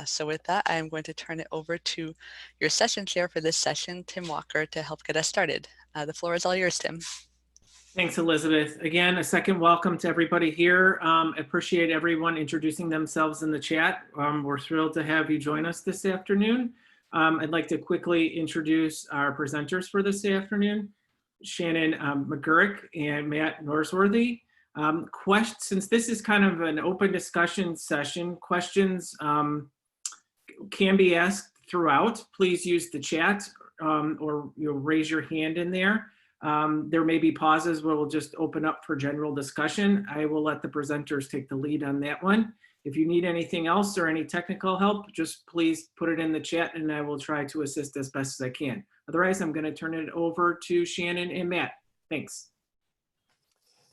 So with that, I am going to turn it over to your session chair for this session, Tim Walker, to help get us started. The floor is all yours, Tim. Thanks, Elizabeth. Again, a second welcome to everybody here. Appreciate everyone introducing themselves in the chat. We're thrilled to have you join us this afternoon. I'd like to quickly introduce our presenters for this afternoon, Shannon McGurk and Matt Norsworthy. Since this is kind of an open discussion session, questions can be asked throughout. Please use the chat or you'll raise your hand in there. There may be pauses where we'll just open up for general discussion. I will let the presenters take the lead on that one. If you need anything else or any technical help, just please put it in the chat and I will try to assist as best as I can. Otherwise, I'm going to turn it over to Shannon and Matt. Thanks.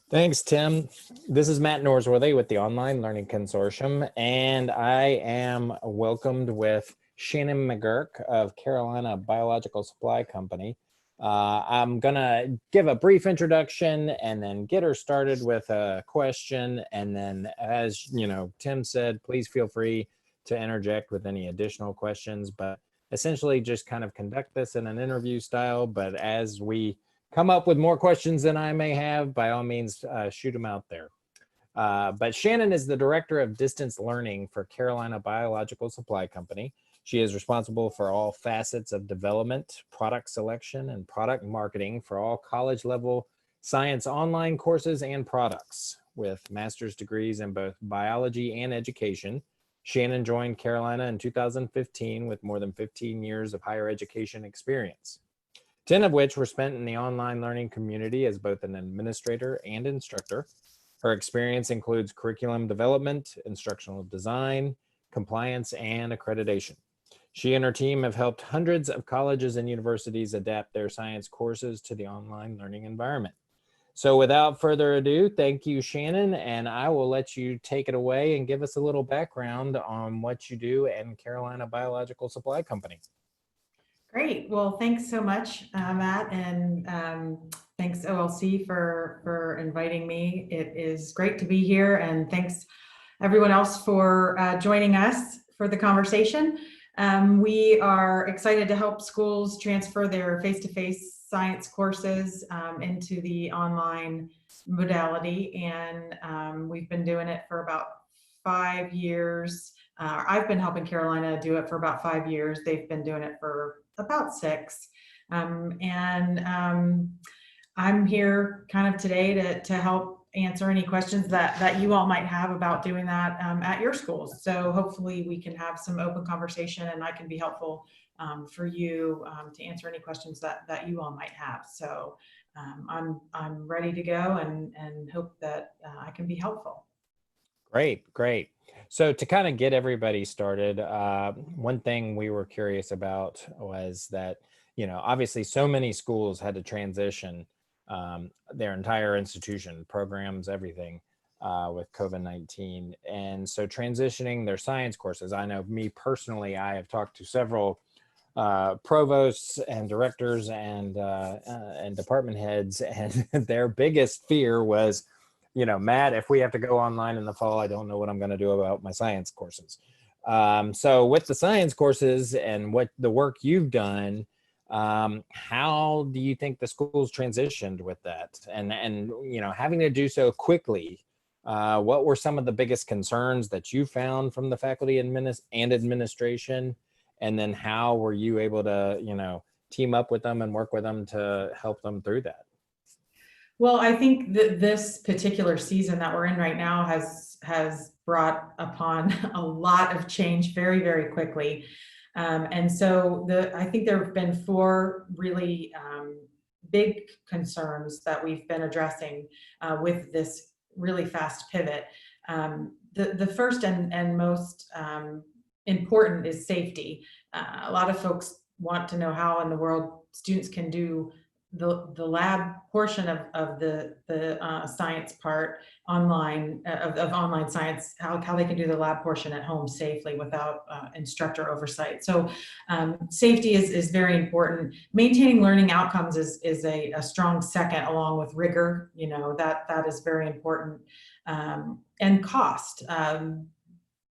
Thanks, Tim. This is Matt Norsworthy with the Online Learning Consortium, and I am welcomed with Shannon McGurk of Carolina Biological Supply Company. I'm gonna give a brief introduction and then get her started with a question. And then, as you know, Tim said, please feel free to interject with any additional questions, but essentially just kind of conduct this in an interview style. But as we come up with more questions than I may have, by all means, shoot them out there. But Shannon is the Director of Distance Learning for Carolina Biological Supply Company. She is responsible for all facets of development, product selection, and product marketing for all college-level science online courses and products. With master's degrees in both biology and education, Shannon joined Carolina in 2015 with more than 15 years of higher education experience, 10 of which were spent in the online learning community as both an administrator and instructor. Her experience includes curriculum development, instructional design, compliance, and accreditation. She and her team have helped hundreds of colleges and universities adapt their science courses to the online learning environment. So without further ado, thank you, Shannon, and I will let you take it away and give us a little background on what you do in Carolina Biological Supply Company. Great. Well, thanks so much, Matt, and thanks OLC for inviting me. It is great to be here, and thanks everyone else for joining us for the conversation. We are excited to help schools transfer their face-to-face science courses into the online modality, and we've been doing it for about 5 years. I've been helping Carolina do it for about 5 years. They've been doing it for about 6. I'm here kind of today to help answer any questions that you all might have about doing that at your schools. So hopefully we can have some open conversation and I can be helpful for you to answer any questions that you all might have. So I'm ready to go and hope that I can be helpful. Great. So to kind of get everybody started, one thing we were curious about was that, obviously so many schools had to transition their entire institution, programs, everything with COVID-19. And so transitioning their science courses, I know me personally, I have talked to several provosts and directors and department heads, and their biggest fear was, Matt, if we have to go online in the fall, I don't know what I'm going to do about my science courses. So with the science courses and what the work you've done, how do you think the schools transitioned with that? And having to do so quickly, what were some of the biggest concerns that you found from the faculty and administration? And then how were you able to, team up with them and work with them to help them through that? Well, I think that this particular season that we're in right now has brought upon a lot of change very, very quickly. And so I think there have been 4 really big concerns that we've been addressing with this really fast pivot. The first and most important is safety. A lot of folks want to know how in the world students can do the lab portion of the science part online of online science, how they can do the lab portion at home safely without instructor oversight. So safety is very important. Maintaining learning outcomes is a strong second, along with rigor. That is very important. And cost.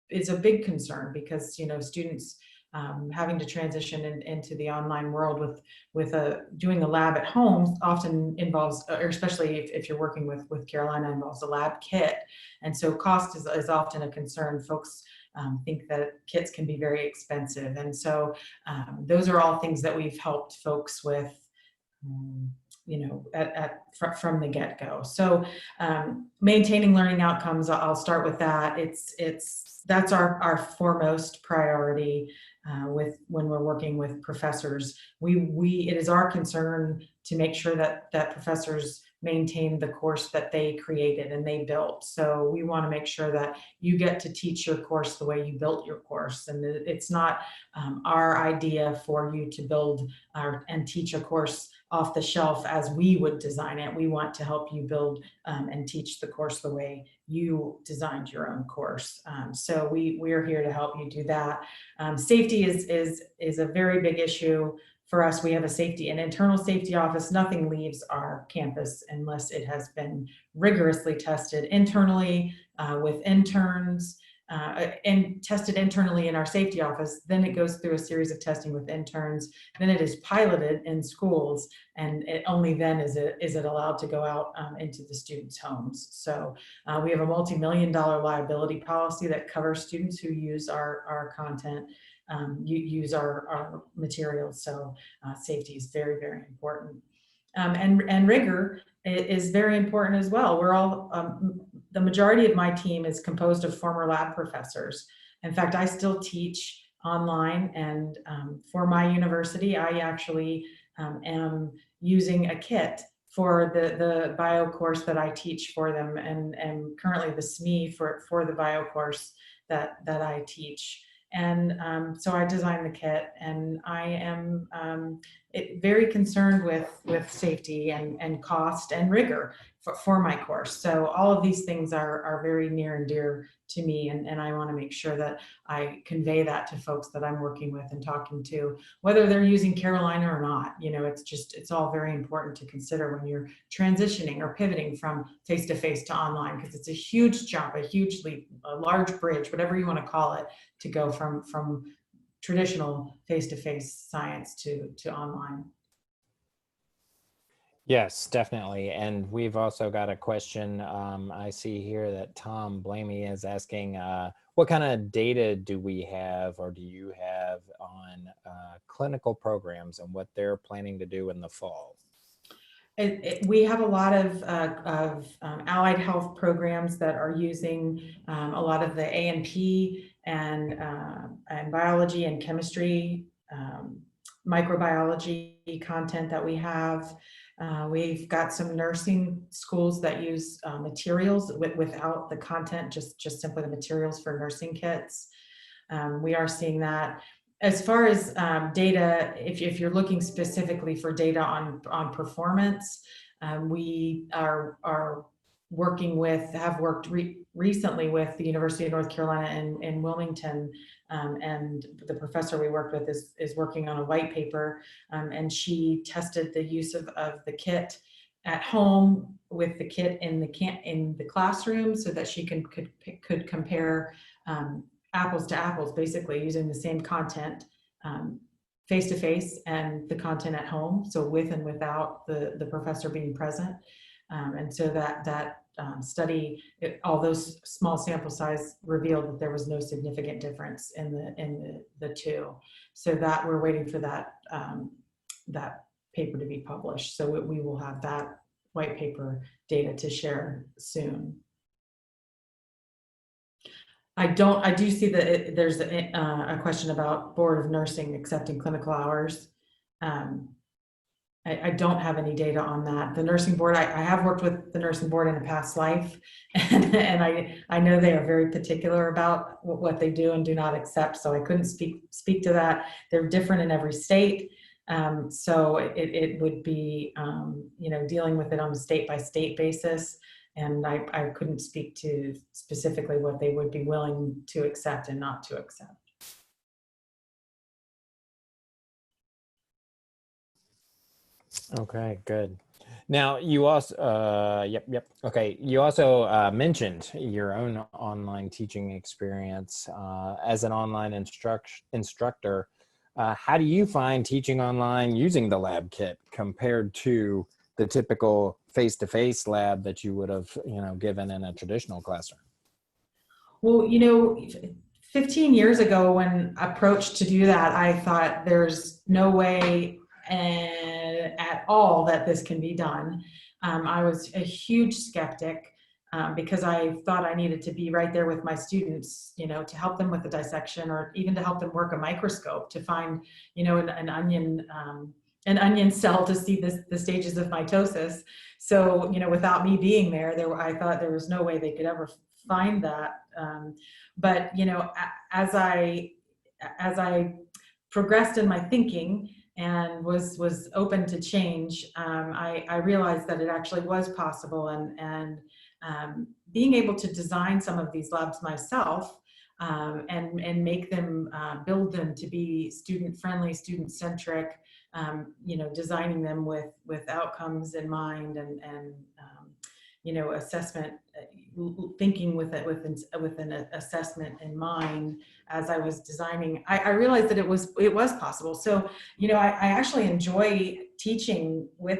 is a big concern because, you know, students having to transition into the online world with doing a lab at home often involves, or especially if you're working with Carolina, involves a lab kit. And so cost is often a concern. Folks think that kits can be very expensive. And so those are all things that we've helped folks with, you know, from the get-go. So maintaining learning outcomes, I'll start with that. That's our foremost priority when we're working with professors. It is our concern to make sure that professors maintain the course that they created and they built. So we want to make sure that you get to teach your course the way you built your course. And it's not our idea for you to build and teach a course off the shelf as we would design it. We want to help you build and teach the course the way you designed your own course. So we're here to help you do that. Safety is a very big issue for us. We have an internal safety office. Nothing leaves our campus unless it has been rigorously tested internally with interns and tested internally in our safety office. Then it goes through a series of testing with interns. Then it is piloted in schools, and only then is it allowed to go out into the students' homes. So we have a multi-million-dollar liability policy that covers students who use our content, use our materials. So safety is very, very important. And rigor is very important as well. We're all, the majority of my team is composed of former lab professors. In fact, I still teach online, and for my university, I actually am using a kit for the bio course that I teach for them, and currently the SME for the bio course that I teach. And so I designed the kit, and I am very concerned with safety and cost and rigor for my course. So all of these things are very near and dear to me, and I want to make sure that I convey that to folks that I'm working with and talking to, whether they're using Carolina or not. You know, it's all very important to consider when you're transitioning or pivoting from face-to-face to online, because it's a huge jump, a huge leap, a large bridge, whatever you want to call it, to go from traditional face-to-face science to online. Yes, definitely. And we've also got a question. I see here that Tom Blamey is asking, what kind of data do we have, or do you have, on clinical programs and what they're planning to do in the fall? We have a lot of allied health programs that are using a lot of the A&P and biology and chemistry, microbiology content that we have. We've got some nursing schools that use materials without the content, just simply the materials for nursing kits. We are seeing that. As far as data, if you're looking specifically for data on performance, we are working with, have worked recently with the University of North Carolina in Wilmington, and the professor we worked with is working on a white paper, and she tested the use of the kit at home with the kit in the classroom, so that she could compare apples to apples, basically using the same content face-to-face and the content at home, so with and without the professor being present. And so that study, although small sample size, revealed that there was no significant difference in the two. So that we're waiting for that paper to be published. So we will have that white paper data to share soon. I do see that there's a question about Board of Nursing accepting clinical hours. I don't have any data on that. The nursing board, I have worked with the nursing board in a past life, and I know they are very particular about what they do and do not accept. So I couldn't speak to that. They're different in every state. So it would be, you know, dealing with it on a state-by-state basis. And I couldn't speak to specifically what they would be willing to accept and not to accept. Okay, good. Now, you also, okay. You also mentioned your own online teaching experience as an online instructor. How do you find teaching online using the lab kit compared to the typical face-to-face lab that you would have, given in a traditional classroom? Well, 15 years ago when approached to do that, I thought there's no way at all that this can be done. I was a huge skeptic because I thought I needed to be right there with my students, to help them with the dissection or even to help them work a microscope to find, an onion cell to see the stages of mitosis. So, without me being there, I thought there was no way they could ever find that. But as I progressed in my thinking and was open to change, I realized that it actually was possible, and being able to design some of these labs myself and make them, build them to be student friendly, student centric, designing them with outcomes in mind and assessment, thinking with an assessment in mind as I was designing. I realized that it was possible. So I actually enjoy teaching with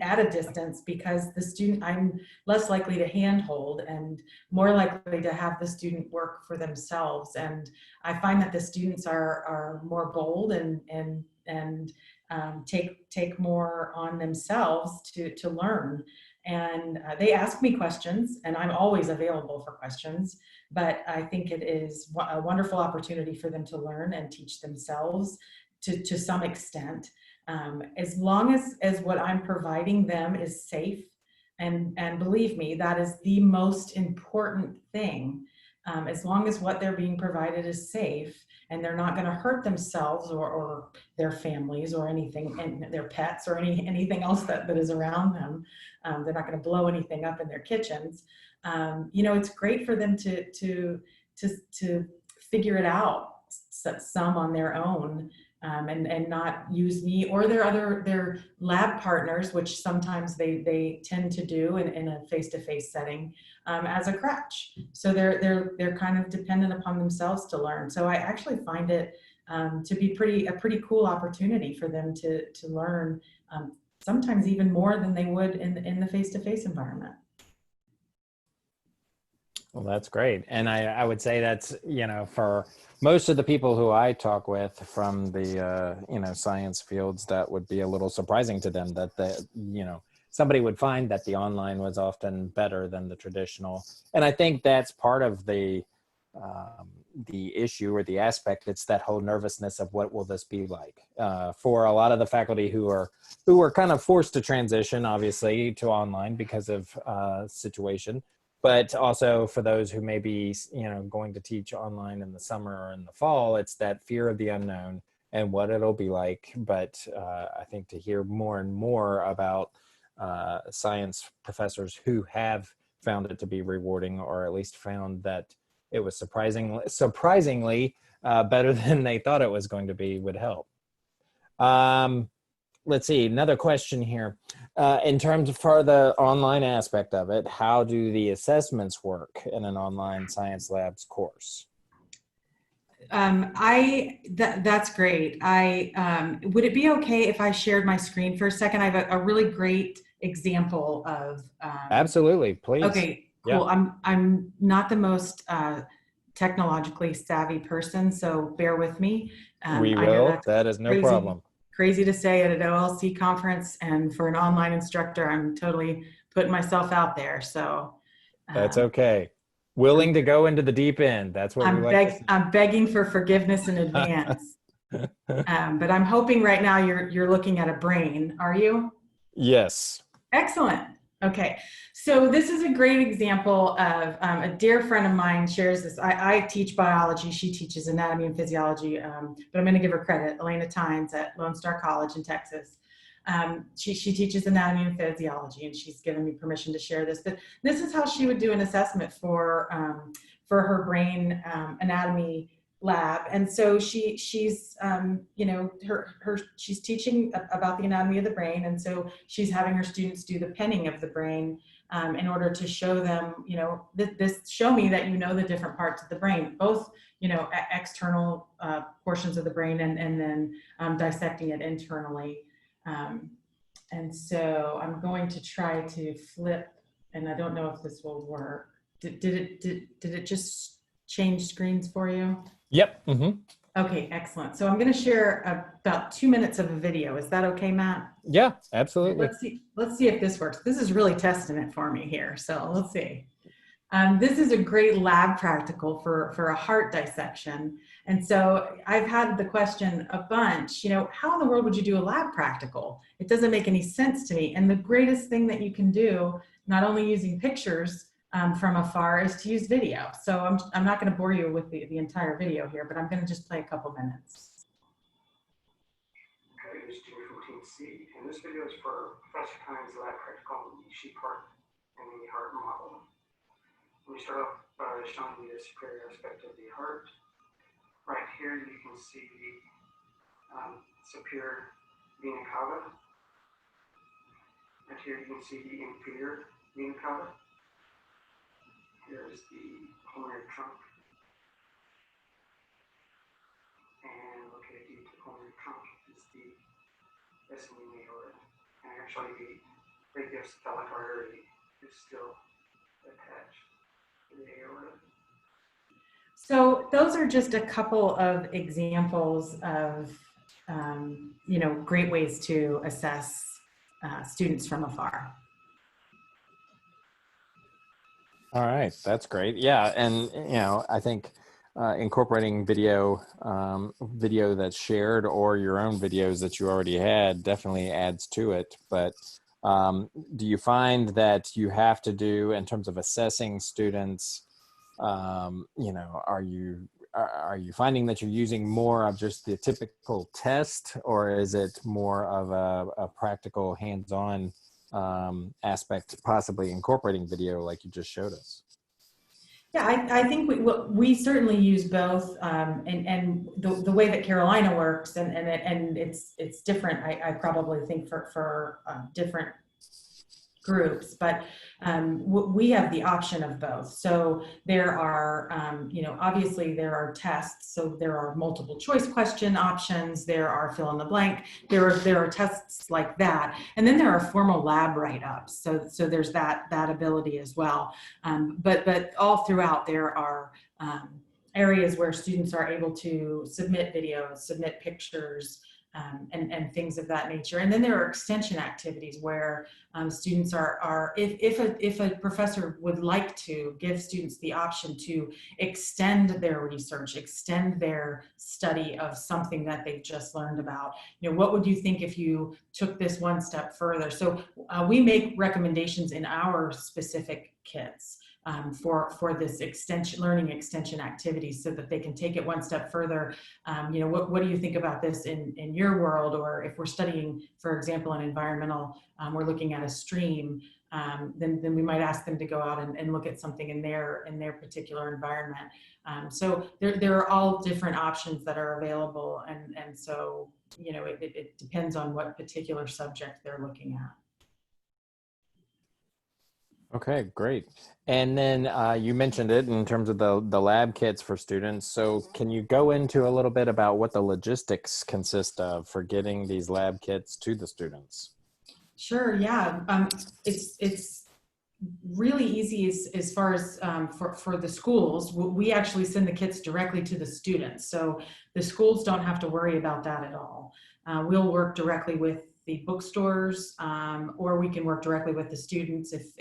at a distance, because the student, I'm less likely to handhold and more likely to have the student work for themselves. And I find that the students are more bold and take more on themselves to learn. And they ask me questions, and I'm always available for questions. But I think it is a wonderful opportunity for them to learn and teach themselves to some extent. As long as what I'm providing them is safe, and believe me, that is the most important thing. As long as what they're being provided is safe and they're not going to hurt themselves or their families or anything, and their pets or anything else that is around them, they're not going to blow anything up in their kitchens. It's great for them to figure it out some on their own. And not use me or their lab partners, which sometimes they tend to do in a face-to-face setting, as a crutch. So they're kind of dependent upon themselves to learn. So I actually find it to be a pretty cool opportunity for them to learn, sometimes even more than they would in the face-to-face environment. Well, that's great. And I would say that's, for most of the people who I talk with from the, science fields, that would be a little surprising to them that somebody would find that the online was often better than the traditional. And I think that's part of the issue or the aspect. It's that whole nervousness of what will this be like for a lot of the faculty who are kind of forced to transition, obviously, to online because of situation. But also for those who may be, going to teach online in the summer or in the fall, it's that fear of the unknown and what it'll be like. But I think to hear more and more about science professors who have found it to be rewarding, or at least found that it was surprisingly better than they thought it was going to be, would help. Let's see, another question here. In terms of for the online aspect of it, how do the assessments work in an online science labs course? That's great. Would it be okay if I shared my screen for a second? I have a really great example of. Absolutely, please. Okay, cool. Yeah. I'm not the most technologically savvy person, so bear with me. We will. That is no problem. Crazy to say at an OLC conference, and for an online instructor, I'm totally putting myself out there. So that's okay. Willing to go into the deep end. That's what I'm begging for forgiveness in advance. But I'm hoping right now you're looking at a brain. Are you? Yes. Excellent. Okay. So this is a great example of a dear friend of mine shares this. I teach biology. She teaches anatomy and physiology, but I'm going to give her credit. Elena Tynes at Lone Star College in Texas. She teaches anatomy and physiology, and she's given me permission to share this. But this is how she would do an assessment for her brain anatomy lab. And so she's you know, she's teaching about the anatomy of the brain. And so she's having her students do the penning of the brain in order to show them, you know, show me that you know the different parts of the brain, both, you know, external portions of the brain and then dissecting it internally. And so I'm going to try to flip, and I don't know if this will work. Did it just change screens for you? Yep. Mm-hmm. Okay, excellent. So I'm going to share about 2 minutes of a video. Is that okay, Matt? Yeah, absolutely. Let's see if this works. This is really testing it for me here. So let's see. This is a great lab practical for a heart dissection. And so I've had the question a bunch, you know, how in the world would you do a lab practical? It doesn't make any sense to me. And the greatest thing that you can do, not only using pictures from afar, is to use video. So I'm not going to bore you with the entire video here, but I'm going to just play a couple minutes. Okay, this is Jimmy from Team C, and this video is for Professor Kine's lab practical on the sheep heart and the heart model. We start off by showing you the superior aspect of the heart. Right here you can see the superior vena cava. Right here you can see the inferior vena cava. Here is the pulmonary trunk. And located deep to the pulmonary trunk is the ascending aorta. And actually the radiocephalic artery is still attached. So those are just a couple of examples of, you know, great ways to assess students from afar. All right, that's great. Yeah, and you know, I think incorporating video that's shared or your own videos that you already had definitely adds to it. But do you find that you have to do, in terms of assessing students, you know, are you finding that you're using more of just the typical test, or is it more of a practical hands-on aspect, possibly incorporating video like you just showed us? Yeah, I think we certainly use both, and the way that Carolina works, and it's different. I probably think for different groups, but we have the option of both. So there are, you know, obviously there are tests. So there are multiple choice question options. There are fill in the blank. There are tests like that, and then there are formal lab write-ups. So there's that ability as well. But all throughout there are areas where students are able to submit videos, submit pictures, and things of that nature. And then there are extension activities where students are if a professor would like to give students the option to extend their research, extend their study of something that they've just learned about. You know, what would you think if you took this one step further? So we make recommendations in our specific kits for this learning extension activities, so that they can take it one step further. You know, what do you think about this in your world? Or if we're studying, for example, an environmental, we're looking at a stream, then we might ask them to go out and look at something in their particular environment. So there are all different options that are available, and so, you know, it depends on what particular subject they're looking at. Okay, great. And then you mentioned it in terms of the lab kits for students. So can you go into a little bit about what the logistics consist of for getting these lab kits to the students? Sure, yeah. It's really easy as far as for the schools. We actually send the kits directly to the students. So the schools don't have to worry about that at all. We'll work directly with the bookstores, or we can work directly with the students if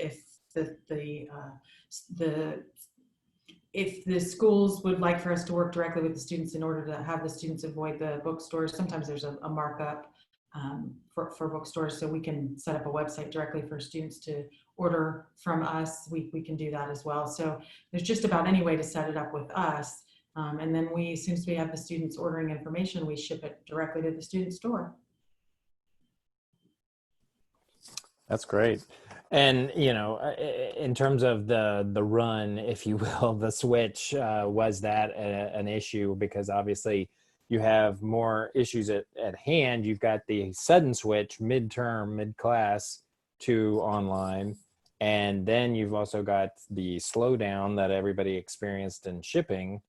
the schools would like for us to work directly with the students in order to have the students avoid the bookstores. Sometimes there's a markup for bookstores, so we can set up a website directly for students to order from us. We can do that as well. So there's just about any way to set it up with us. And then as soon as we have the students ordering information, we ship it directly to the student store. That's great. And, you know, in terms of the run, if you will, the switch, was that an issue? Because obviously you have more issues at hand. You've got the sudden switch midterm, mid-class to online. And then you've also got the slowdown that everybody experienced in shipping.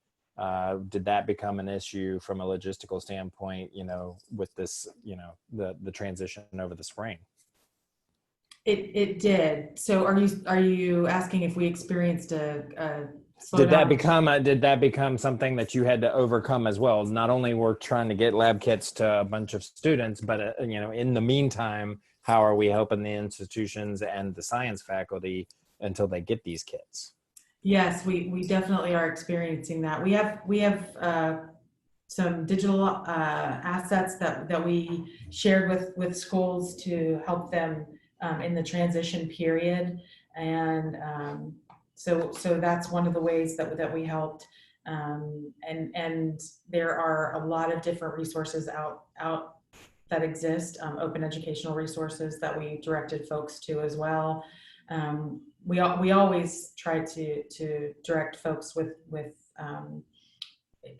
Did that become an issue from a logistical standpoint, you know, with this, you know, the transition over the spring? It did. So are you asking if we experienced a Did that slowdown? become something that you had to overcome as well? Not only we're trying to get lab kits to a bunch of students, but you know, in the meantime, how are we helping the institutions and the science faculty until they get these kits? Yes, we definitely are experiencing that. We have some digital assets that we shared with schools to help them in the transition period, and so that's one of the ways that we helped. And there are a lot of different resources out that exist, open educational resources that we directed folks to as well. We always try to direct folks with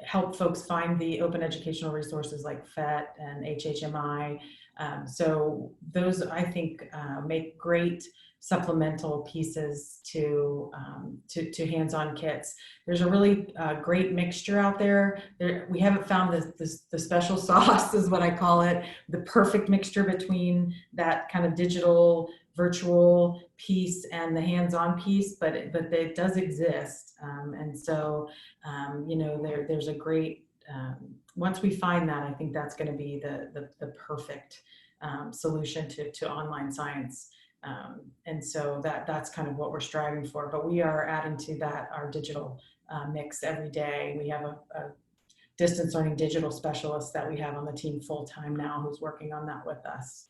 help folks find the open educational resources like FET and HHMI. So those, I think, make great supplemental pieces to hands-on kits. There's a really great mixture out there. We haven't found the special sauce, is what I call it, the perfect mixture between that kind of digital virtual piece and the hands-on piece, but it does exist. And so you know, there's a great, once we find that, I think that's going to be the perfect solution to online science. And so that's kind of what we're striving for, but we are adding to that our digital mix every day. We have a distance learning digital specialist that we have on the team full time now, who's working on that with us.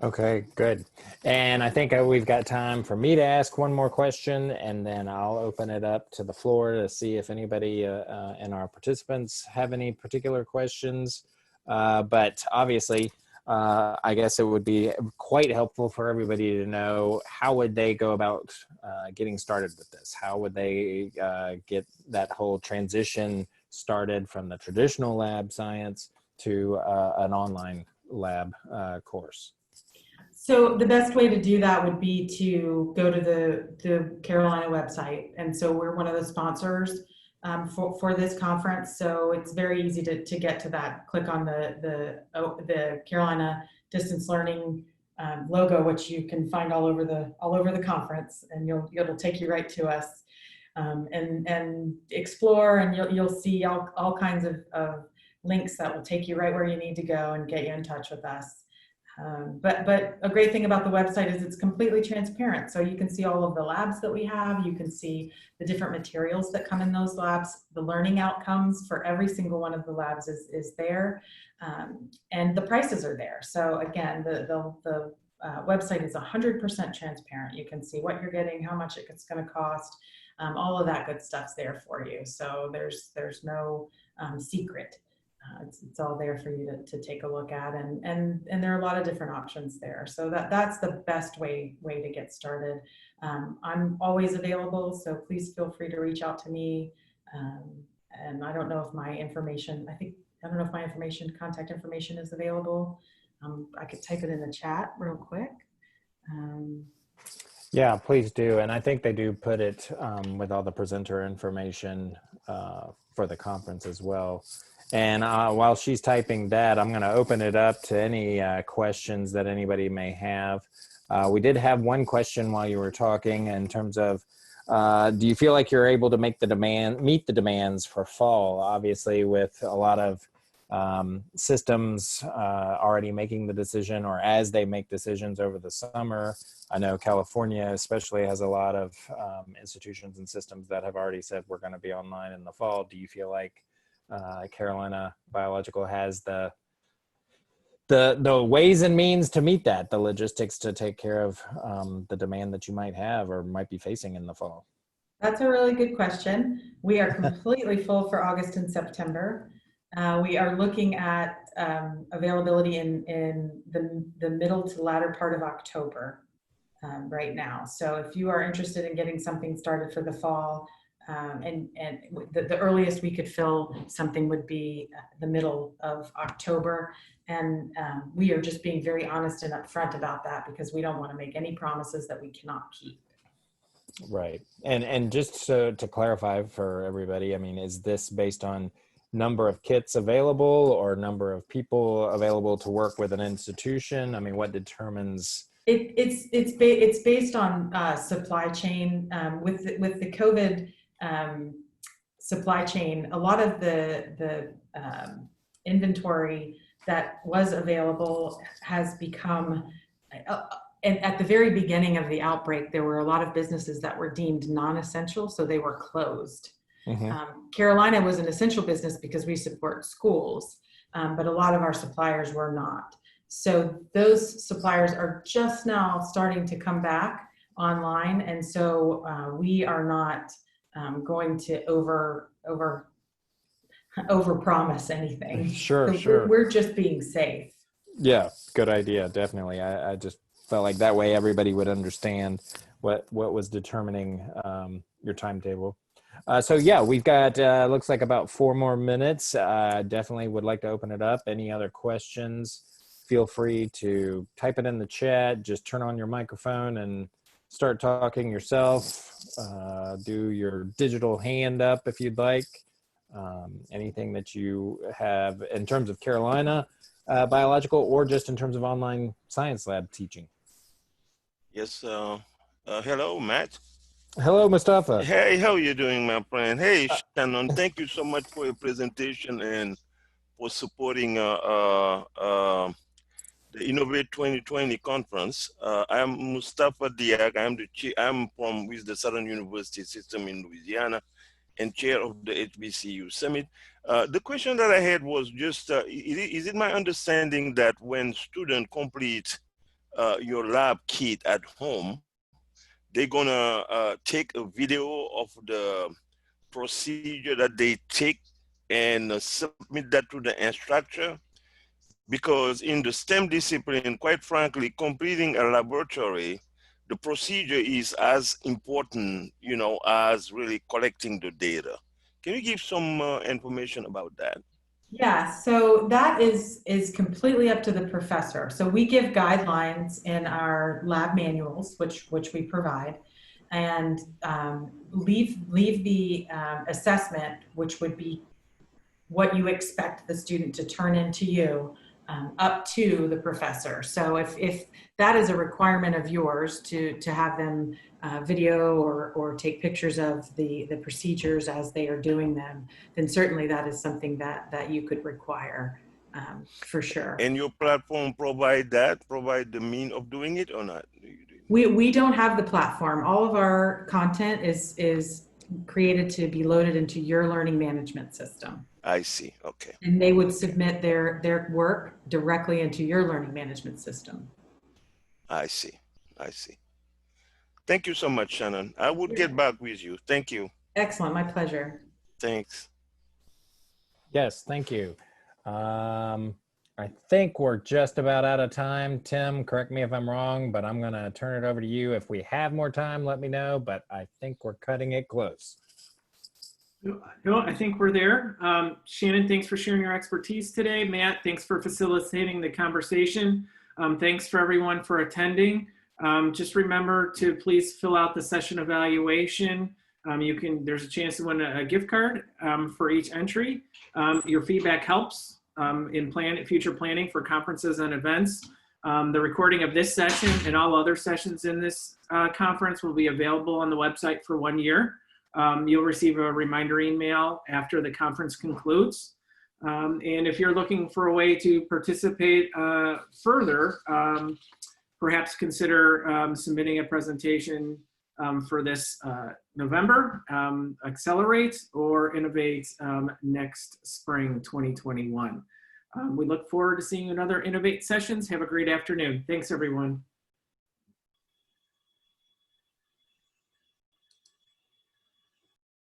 Okay, good. And I think we've got time for me to ask one more question, and then I'll open it up to the floor to see if anybody in our participants have any particular questions. But obviously, I guess it would be quite helpful for everybody to know, how would they go about getting started with this? How would they get that whole transition started from the traditional lab science to an online lab course? So the best way to do that would be to go to the Carolina website. And so we're one of the sponsors for this conference. So it's very easy to get to that. Click on the Carolina Distance Learning logo, which you can find all over the conference, and it'll take you right to us. And explore, and you'll see all kinds of links that will take you right where you need to go and get you in touch with us. But a great thing about the website is it's completely transparent. So you can see all of the labs that we have. You can see the different materials that come in those labs. The learning outcomes for every single one of the labs is there. And the prices are there. So again, the website is 100% transparent. You can see what you're getting, how much it's going to cost. All of that good stuff's there for you. So there's no secret. It's all there for you to take a look at, and there are a lot of different options there. So that's the best way to get started. I'm always available, so please feel free to reach out to me. And I don't know if my information, contact information is available. I could type it in the chat real quick. Yeah, please do. And I think they do put it with all the presenter information for the conference as well. And while she's typing that, I'm going to open it up to any questions that anybody may have. We did have one question while you were talking in terms of, do you feel like you're able to meet the demands for fall? Obviously, with a lot of systems already making the decision, or as they make decisions over the summer. I know California especially has a lot of institutions and systems that have already said we're going to be online in the fall. Do you feel like Carolina Biological has the ways and means to meet that, the logistics to take care of the demand that you might have or might be facing in the fall? That's a really good question. We are completely full for August and September. We are looking at availability in the middle to latter part of October right now. So if you are interested in getting something started for the fall, and the earliest we could fill something would be the middle of October. And we are just being very honest and upfront about that because we don't want to make any promises that we cannot keep. Right. And just so to clarify for everybody, I mean, is this based on number of kits available or number of people available to work with an institution? I mean, what determines? It's based on supply chain. With the COVID supply chain, a lot of the inventory that was available has become, and at the very beginning of the outbreak, there were a lot of businesses that were deemed non-essential, so they were closed. Carolina was an essential business because we support schools, but a lot of our suppliers were not. So those suppliers are just now starting to come back online, and so we are not going to over promise anything. Sure, So sure. we're just being safe. Yeah, good idea. Definitely. I just felt like that way everybody would understand what was determining your timetable. So yeah, we've got looks like about 4 more minutes. Definitely would like to open it up. Any other questions? Feel free to type it in the chat. Just turn on your microphone and start talking yourself. Do your digital hand up if you'd like. Anything that you have in terms of Carolina biological or just in terms of online science lab teaching. Yes. Hello, Matt. Hello, Mustafa. Hey, how are you doing, my friend? Hey, Shannon. Thank you so much for your presentation and for supporting the Innovate 2020 conference. I'm Mustafa Diak. I'm from with the Southern University System in Louisiana and chair of the HBCU Summit. The question that I had was just, is it my understanding that when students complete your lab kit at home, they're gonna take a video of the procedure that they take and submit that to the instructor? Because in the STEM discipline, quite frankly, completing a laboratory, the procedure is as important, you know, as really collecting the data. Can you give some information about that? Yeah, so that is completely up to the professor. So we give guidelines in our lab manuals, which we provide, and leave the assessment, which would be what you expect the student to turn into you, up to the professor. So if that is a requirement of yours to have them video or take pictures of the procedures as they are doing them, then certainly that is something that you could require for sure. And your platform provide the mean of doing it or not? We don't have the platform. All of our content is created to be loaded into your learning management system. I see. Okay. And they would submit their work directly into your learning management system. I see. I see. Thank you so much, Shannon. I would get back with you. Thank you. Excellent. My pleasure. Thanks. Yes, thank you. I think we're just about out of time. Tim, correct me if I'm wrong, but I'm going to turn it over to you. If we have more time, let me know, but I think we're cutting it close. No, I think we're there. Shannon, thanks for sharing your expertise today. Matt, thanks for facilitating the conversation. Thanks for everyone for attending. Just remember to please fill out the session evaluation. There's a chance to win a gift card for each entry. Your feedback helps in future planning for conferences and events. The recording of this session and all other sessions in this conference will be available on the website for 1 year. You'll receive a reminder email after the conference concludes. And if you're looking for a way to participate further, perhaps consider submitting a presentation for this November, Accelerate or Innovate next spring 2021. We look forward to seeing you in other Innovate sessions. Have a great afternoon. Thanks, everyone.